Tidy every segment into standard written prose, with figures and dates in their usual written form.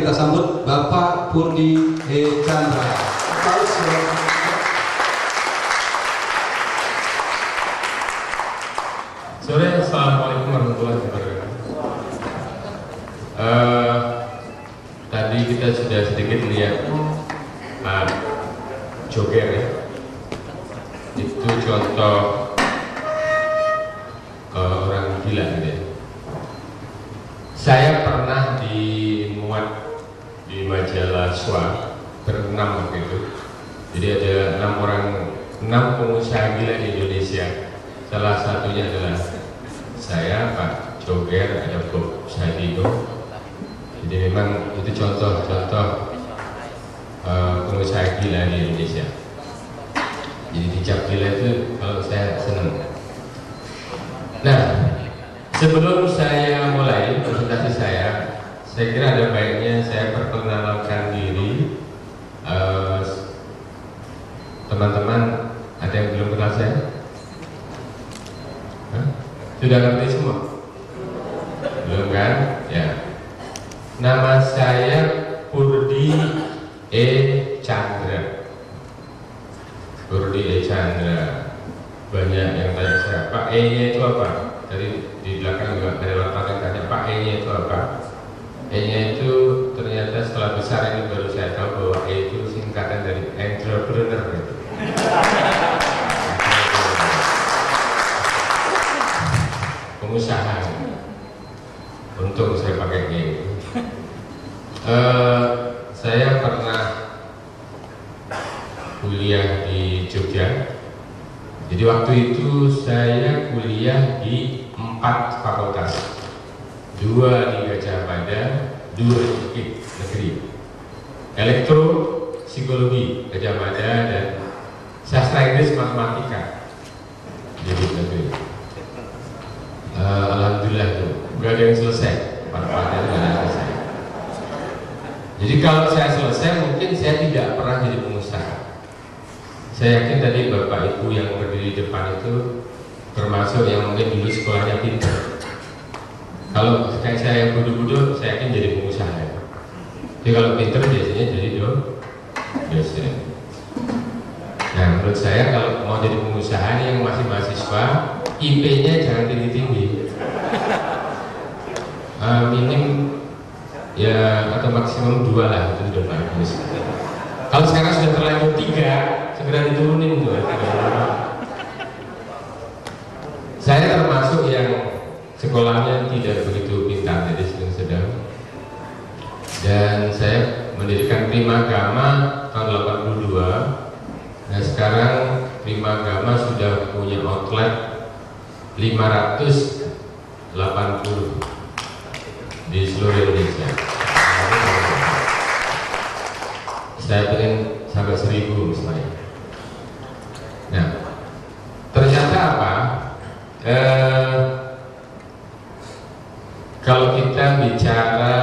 Mari kita sambut Bapak Purdi E. Chandra. Sore, assalamualaikum warahmatullahi wabarakatuh. Tadi kita sudah sedikit lihat joger ya. Itu contoh orang gila gitu ya. Saya pernah dimuat di majalah SWA berenam waktu itu. Jadi ada 6 pengusaha gila di Indonesia. Salah satunya adalah saya, Pak Joger, ada Bob Sadino. Jadi memang itu contoh-contoh pengusaha gila di Indonesia. Jadi dicap gila itu kalau saya senang. Nah, sebelum saya mulai presentasi saya kira ada baiknya saya perkenalkan diri. Teman-teman, ada yang belum kenal saya? Sudah ngerti semua? Belum kan? Ya. Nama saya Purdi E. Chandra. Purdi E. Chandra. Banyak yang tanya saya, Pak E-nya itu apa? Tadi di belakang juga ada wartawan yang tanya, Pak E-nya itu apa? E-nya itu ternyata setelah besar ini baru saya tahu bahwa E itu singkatan dari entrepreneur gitu. Pengusaha. Untung saya pakai E. Saya pernah kuliah di Jogja. Jadi waktu itu saya kuliah di 4 fakultas, 2 di Gajah Mada, 2 di UKIP negeri, elektro, psikologi Gajah Mada, dan sastra Inggris matematika jadi negeri. Alhamdulillah tuh, gak ada yang selesai, part-partnya gak ada yang selesai. Jadi kalau saya selesai mungkin saya tidak pernah jadi pengusaha. Saya yakin tadi Bapak Ibu yang berdiri di depan itu termasuk yang mungkin dulu sekolahnya pintar. Kalau kayak saya yang bodoh-bodoh, saya yakin jadi pengusaha. Jadi kalau pintar biasanya jadi dosen. Nah, menurut saya kalau mau jadi pengusaha yang masih mahasiswa, IP-nya jangan tinggi-tinggi. Minim ya atau maksimum 2 lah, itu sudah bagus. Kalau sekarang sudah terlanjur 3, segera diturunin tuh. Saya termasuk yang sekolahnya tidak begitu pintar, jadi sedang-sedang. Dan saya mendirikan Prima Gama tahun 82. Nah sekarang Prima Gama sudah punya outlet 580 di seluruh Indonesia. Saya ingin sampai 1000 misalnya. Nah, ternyata apa? Kalau kita bicara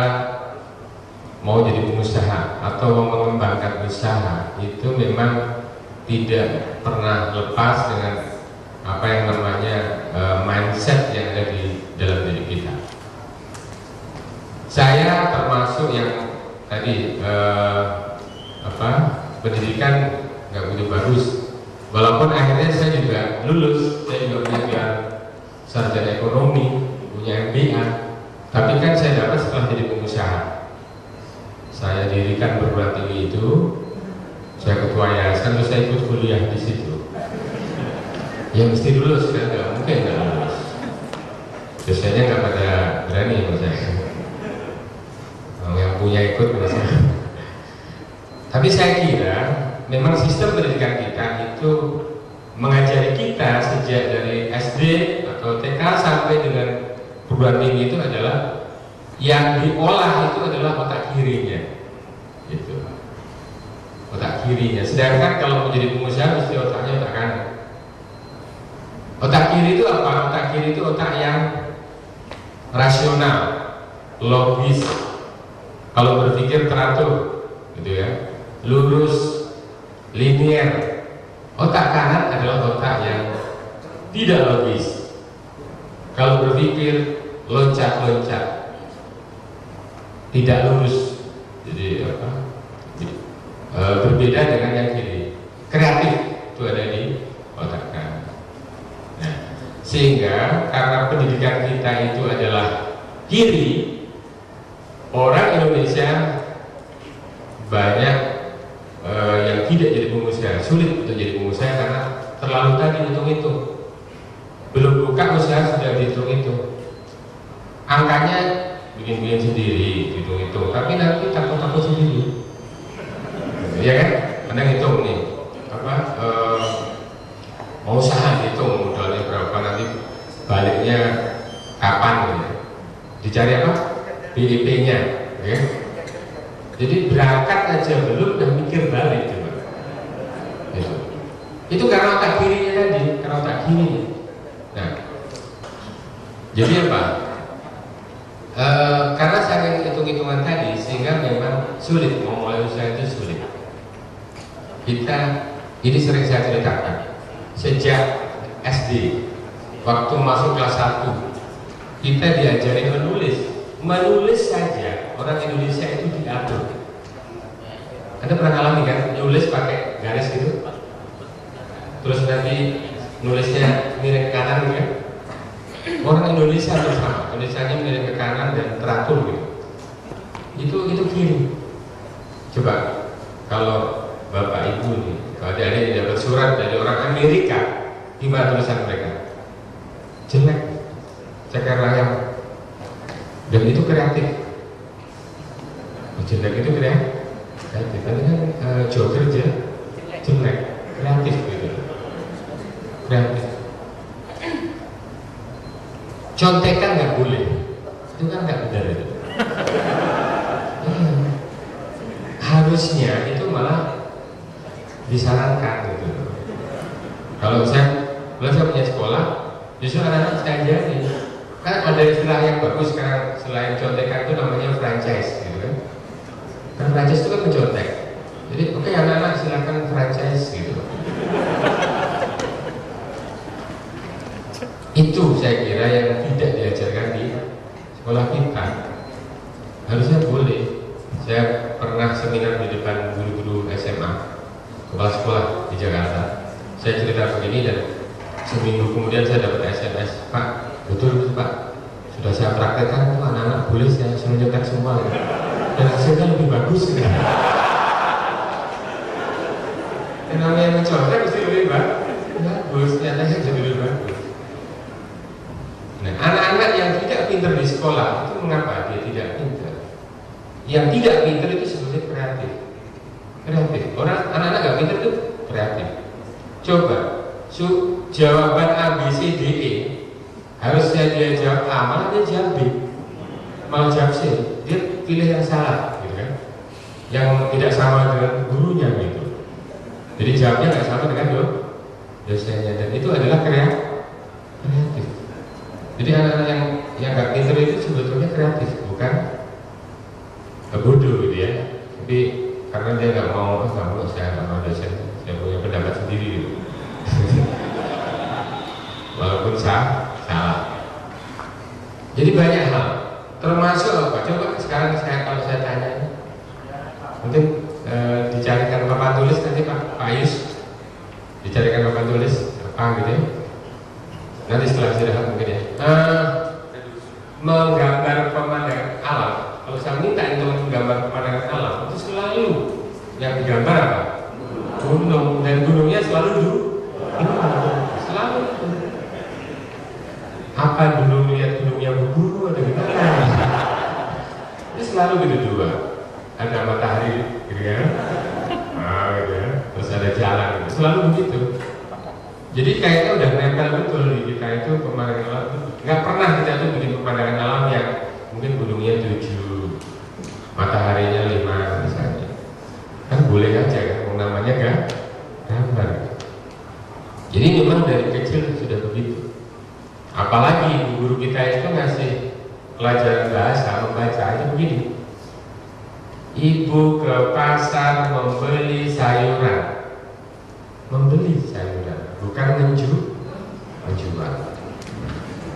mau jadi pengusaha atau mau mengembangkan usaha, itu memang tidak pernah lepas dengan apa yang namanya mindset yang ada di dalam diri kita. Saya termasuk yang tadi pendidikan nggak begitu bagus, walaupun akhirnya saya juga lulus, saya juga punya gelar sarjana ekonomi, punya MBA, tapi kan saya dapat setelah jadi pengusaha. Saya dirikan perguruan tinggi itu, saya ketua yayasan, terus saya ikut kuliah di situ. Ya mesti lulus kan, nggak mungkin nggak lulus. Biasanya nggak pada berani sama saya. Yang punya ikut misalnya. Tapi saya kira memang sistem pendidikan kita itu mengajari kita sejak dari SD atau TK sampai dengan perguruan tinggi itu adalah yang diolah itu adalah otak kirinya, gitu. Otak kirinya. Sedangkan kalau menjadi pengusaha mesti otaknya otak kanan. Otak kiri itu apa? Otak kiri itu otak yang rasional, logis. Kalau berpikir teratur, gitu ya. Lurus, linear. Otak kanan adalah otak yang tidak logis. Kalau berpikir loncat-loncat, tidak lurus, Jadi apa? Berbeda dengan yang kiri. Kreatif itu ada di otak kanan. Nah, sehingga karena pendidikan kita itu adalah kiri, orang Indonesia banyak yang tidak jadi pengusaha, sulit untuk jadi pengusaha karena terlalu tadi hitung-hitung. Belum buka usaha sudah dihitung-hitung. Angkanya bikin-bikin sendiri, hitung-hitung, tapi nanti takut-takut sendiri. Ya kan? Anda ngitung nih, mau usaha hitung modalnya berapa, nanti baliknya kapan gitu. Dicari apa? BIP-nya, ya. Jadi berangkat aja belum udah mikir balik coba. Gitu. Itu karena otak kirinya tadi, karena otak kirinya. Nah, jadi apa? Karena saya hitung-hitungan tadi, sehingga memang sulit mau mulai usaha itu sulit. Kita ini sering saya ceritakan sejak SD, waktu masuk kelas 1 kita diajari menulis saja orang Indonesia itu diatur. Anda pernah alami kan, nulis pakai garis gitu, terus nanti nulisnya miring ke kanan kan? Orang Indonesia bersama, tulisannya miring ke kanan dan teratur gitu. Itu kiri. Coba kalau Bapak Ibu nih, kalau ada yang dapat surat dari orang Amerika, gimana tulisan mereka? Jelek, ceker layang. Dan itu kreatif. Jelek itu kreatif. Tapi kan jauh kerja, jelek, kreatif gitu. Kreatif. Contekan nggak boleh, itu kan nggak benar itu. Harusnya itu malah disarankan gitu. Kalau saya punya sekolah, justru anak-anak saya ajarin. Kan ada istilah yang bagus sekarang selain contekan itu namanya franchise, gitu kan? Kan franchise itu kan mencontek. Jadi oke, anak-anak silakan franchise gitu. Itu saya kira yang tidak diajarkan di sekolah kita. Harusnya boleh. Saya pernah seminar di depan guru-guru SMA, kepala sekolah di Jakarta. Saya cerita begini dan seminggu kemudian saya dapat SMS, Pak, betul Pak, sudah saya praktekkan itu anak-anak boleh saya suruh nyetek semua ya. Dan hasilnya lebih bagus ya. Yang namanya mencontek mesti lebih bagus, ternyata jadi lebih bagus. Nah, anak-anak yang tidak pintar di sekolah itu mengapa dia tidak pintar? Yang tidak pintar itu sebetulnya kreatif. Orang anak-anak nggak pintar itu kreatif. Coba, jawaban A, B, C, D, E harusnya dia jawab A, malah dia jawab B, malah jawab C. Dia pilih yang salah, gitu kan? Yang tidak sama dengan gurunya gitu. Jadi jawabnya nggak sama dengan dosennya, dan itu adalah kreatif. Jadi anak-anak yang nggak pintar itu sebetulnya kreatif, bukan bodoh gitu ya. Tapi karena dia nggak mau saya nggak mau dosen, saya punya pendapat sendiri gitu. Walaupun salah. Jadi banyak hal, termasuk apa? Coba sekarang kalau saya tanya, mungkin dicarikan papan tulis nanti Pak Ayus, dicarikan papan tulis apa gitu ya? Nanti setelah istirahat mungkin ya. Menggambar pemandangan alam. Kalau saya minta untuk menggambar pemandangan alam, itu selalu yang digambar apa? Gunung, dan gunungnya selalu selalu. Apa dulu lihat gunungnya berguru ada gimana? Ini selalu gitu dua. Ada matahari, gitu kan? Gitu ya. Terus ada jalan, gitu. Selalu begitu. Jadi kayaknya udah nempel betul di kita itu pemandangan alam. Nggak pernah kita tuh bikin pemandangan alam yang mungkin gunungnya 7, mataharinya 5 misalnya. Kan boleh aja kan, namanya kan gambar. Jadi memang dari kecil sudah begitu. Apalagi guru kita itu ngasih pelajaran bahasa membaca itu begini. Ibu ke pasar membeli sayuran. Membeli sayuran, bukan menjual.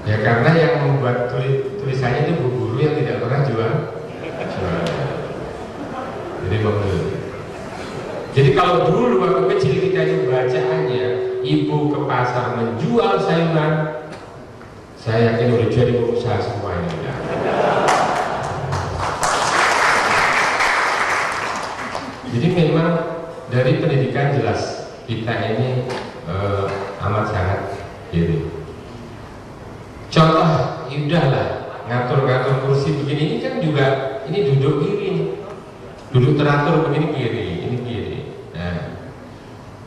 Ya karena yang membuat tulisannya itu bu guru yang tidak pernah jual. membeli. Jadi kalau dulu waktu kecil kita itu bacaannya ibu ke pasar menjual sayuran, saya yakin udah jadi pengusaha semua ini. Jadi memang dari pendidikan jelas kita ini amat sangat kiri. Contoh, udahlah ngatur-ngatur kursi begini ini kan juga ini duduk kiri, duduk teratur begini kiri, ini kiri. Nah,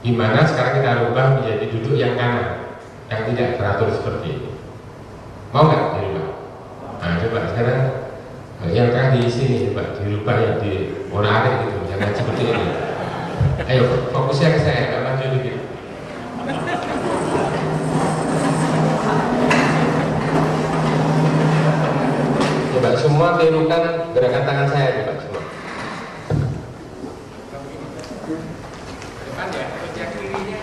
gimana sekarang kita rubah menjadi duduk yang kanan, yang tidak teratur seperti ini. Mau nggak dirubah? Nah, coba sekarang yang tengah di sini, coba dirubah yang di Monarik gitu, jangan seperti ini. Ayo fokusnya ke saya, nggak maju dikit. Coba semua tirukan gerakan tangan saya, coba semua. Depan ya, yang kirinya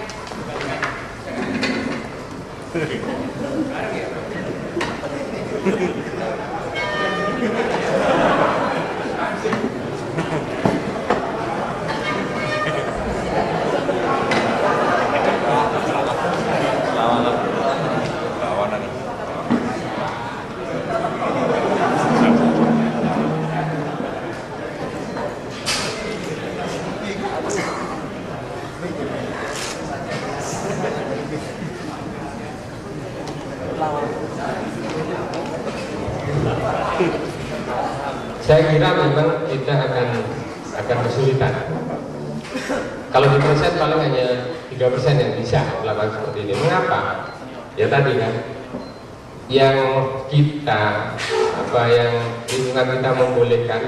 saya kira memang kita akan kesulitan. Kalau di proses paling hanya 3% yang bisa melakukan seperti ini. Mengapa? Ya tadi kan, yang kita yang lingkungan kita membolehkan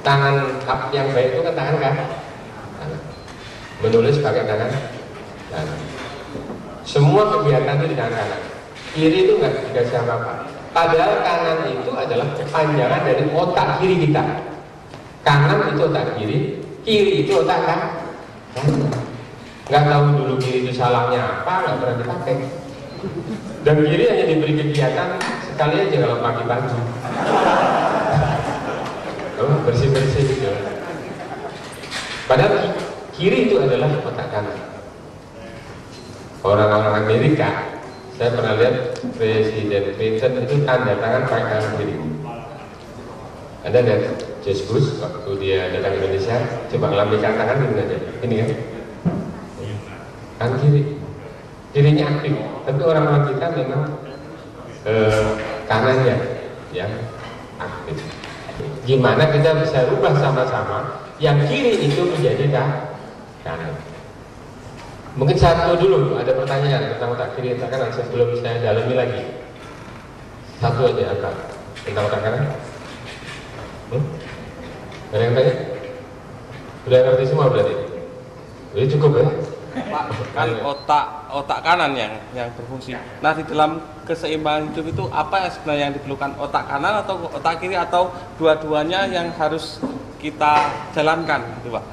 tangan yang baik itu kan tangan kan, menulis pakai tangan kanan. Semua kegiatan itu di tangan kanan. Kiri itu nggak dikasih apa-apa. Padahal kanan itu adalah kepanjangan dari otak kiri kita. Kanan itu otak kiri, kiri itu otak kan. Nggak tahu dulu kiri itu salahnya apa, nggak pernah dipakai. Dan kiri hanya diberi kegiatan sekali aja kalau pakai baju. Bersih-bersih gitu. Padahal kiri itu adalah otak kanan. Orang-orang Amerika, saya pernah lihat Presiden Clinton itu tanda tangan pakai tangan kiri. Anda lihat George Bush waktu dia datang ke Indonesia, coba ngelambaikan tangan gini aja, ini kan, kan kiri, kirinya aktif. Tapi orang-orang kita memang kanannya yang aktif. Gimana kita bisa rubah sama-sama yang kiri itu menjadi kanan? Mungkin satu dulu ada pertanyaan tentang otak kiri otak kanan sebelum saya dalami lagi. Satu aja apa tentang otak kanan? Ada yang tanya? Sudah ngerti semua berarti? Jadi cukup ya? Pak, kan otak kanan yang berfungsi. Nah, di dalam keseimbangan hidup itu apa sebenarnya yang diperlukan, otak kanan atau otak kiri atau dua-duanya yang harus kita jalankan gitu Pak?